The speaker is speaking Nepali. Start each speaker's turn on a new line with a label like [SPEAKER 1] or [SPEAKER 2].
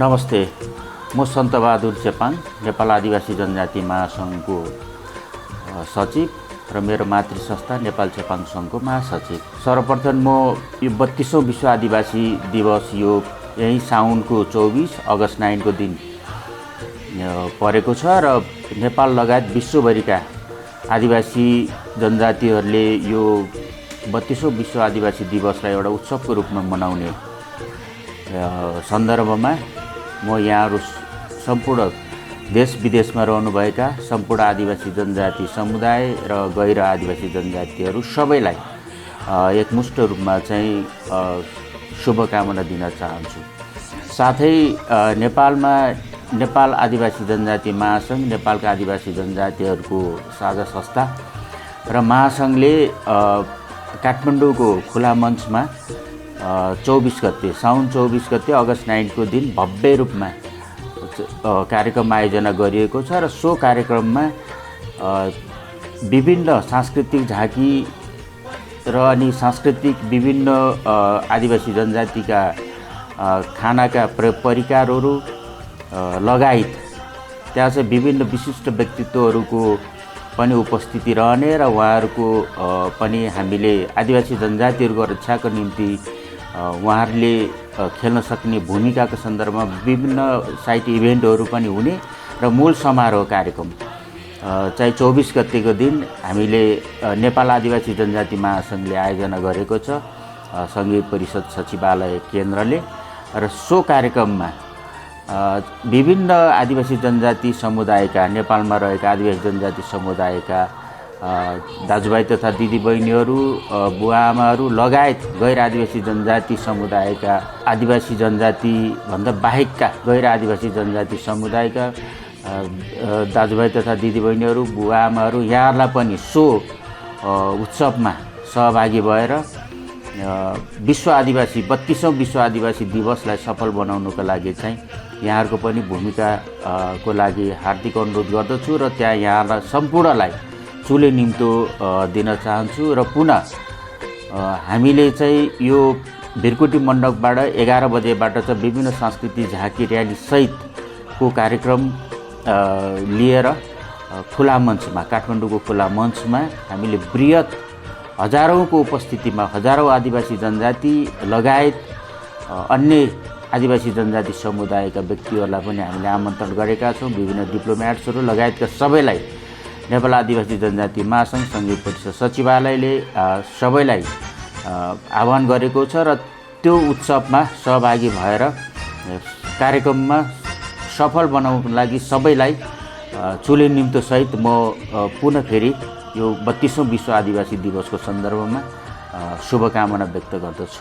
[SPEAKER 1] नमस्ते, म सन्तबहादुर चेपाङ, नेपाल आदिवासी जनजाति महासङ्घको सचिव र मेरो मातृ संस्था नेपाल चेपाङ सङ्घको महासचिव। सर्वप्रथम म यो 32औं विश्व आदिवासी दिवस यो यही साउनको 24 अगस्त 9 को दिन परेको छ र नेपाल लगायत विश्वभरिका आदिवासी जनजातिहरूले यो 32औं विश्व आदिवासी दिवसलाई एउटा उत्सवको रूपमा मनाउने सन्दर्भमा म यहाँहरू सम्पूर्ण देश विदेशमा रहनुभएका सम्पूर्ण आदिवासी जनजाति समुदाय र गैर आदिवासी जनजातिहरू सबैलाई एकमुष्ट रूपमा चाहिँ शुभकामना दिन चाहन्छु। साथै नेपालमा नेपाल आदिवासी जनजाति महासङ्घ, नेपालका आदिवासी जनजातिहरूको साझा संस्था र महासङ्घले काठमाडौँको खुला मञ्चमा 24 गते साउन 24 गते अगस्त 9 को दिन भव्य रूपमा कार्यक्रम आयोजना गरिएको छ र सो कार्यक्रममा विभिन्न सांस्कृतिक झाँकी र अनि सांस्कृतिक विभिन्न आदिवासी जनजातिका खानाका परिकारहरू लगायत त्यहाँ चाहिँ विभिन्न विशिष्ट व्यक्तित्वहरूको पनि उपस्थिति रहने र उहाँहरूको पनि हामीले आदिवासी जनजातिहरूको रक्षाको निम्ति उहाँहरूले खेल्न सक्ने भूमिकाको सन्दर्भमा विभिन्न साइट इभेन्टहरू पनि हुने र मूल समारोह कार्यक्रम चाहिँ 24 गतेको दिन हामीले नेपाल आदिवासी जनजाति महासङ्घले आयोजना गरेको छ सङ्घीय परिषद सचिवालय केन्द्रले। र सो कार्यक्रममा विभिन्न आदिवासी जनजाति समुदायका नेपालमा रहेका आदिवासी जनजाति समुदायका दाजुभाइ तथा दिदीबहिनीहरू, बुवाआमाहरू लगायत गैर आदिवासी जनजाति समुदायका आदिवासी जनजाति भन्दा बाहेकका गैर आदिवासी जनजाति समुदायका दाजुभाइ तथा दिदीबहिनीहरू, बुवाआमाहरू यहाँहरूलाई पनि सो उत्सवमा सहभागी भएर विश्व आदिवासी 32औं विश्व आदिवासी दिवसलाई सफल बनाउनको लागि चाहिँ यहाँहरूको पनि भूमिका को लागि हार्दिक अनुरोध गर्दछु र त्यहाँ यहाँलाई सम्पूर्णलाई चुले निम्तो दिन चाहन्छु। र पुनः हामीले चाहिँ यो भिरकुटी मण्डपबाट 11 बजेबाट चाहिँ विभिन्न सांस्कृतिक झाँकी र्याली सहितको कार्यक्रम लिएर खुला मञ्चमा काठमाडौँको खुला मञ्चमा हामीले बृहत हजारौंको उपस्थितिमा हजारौं आदिवासी जनजाति लगायत अन्य आदिवासी जनजाति समुदायका व्यक्तिहरूलाई पनि हामीले आमन्त्रण गरेका छौँ। विभिन्न डिप्लोमेट्सहरू लगायतका सबैलाई नेपाल आदिवासी जनजाति महासङ्घ सङ्घीय परिषद सचिवालयले सबैलाई आह्वान गरेको छ र त्यो उत्सवमा सहभागी भएर कार्यक्रममा सफल बनाउनको लागि सबैलाई चुले निम्तो सहित म पुनः फेरि यो 32औं विश्व आदिवासी दिवसको सन्दर्भमा शुभकामना व्यक्त गर्दछु।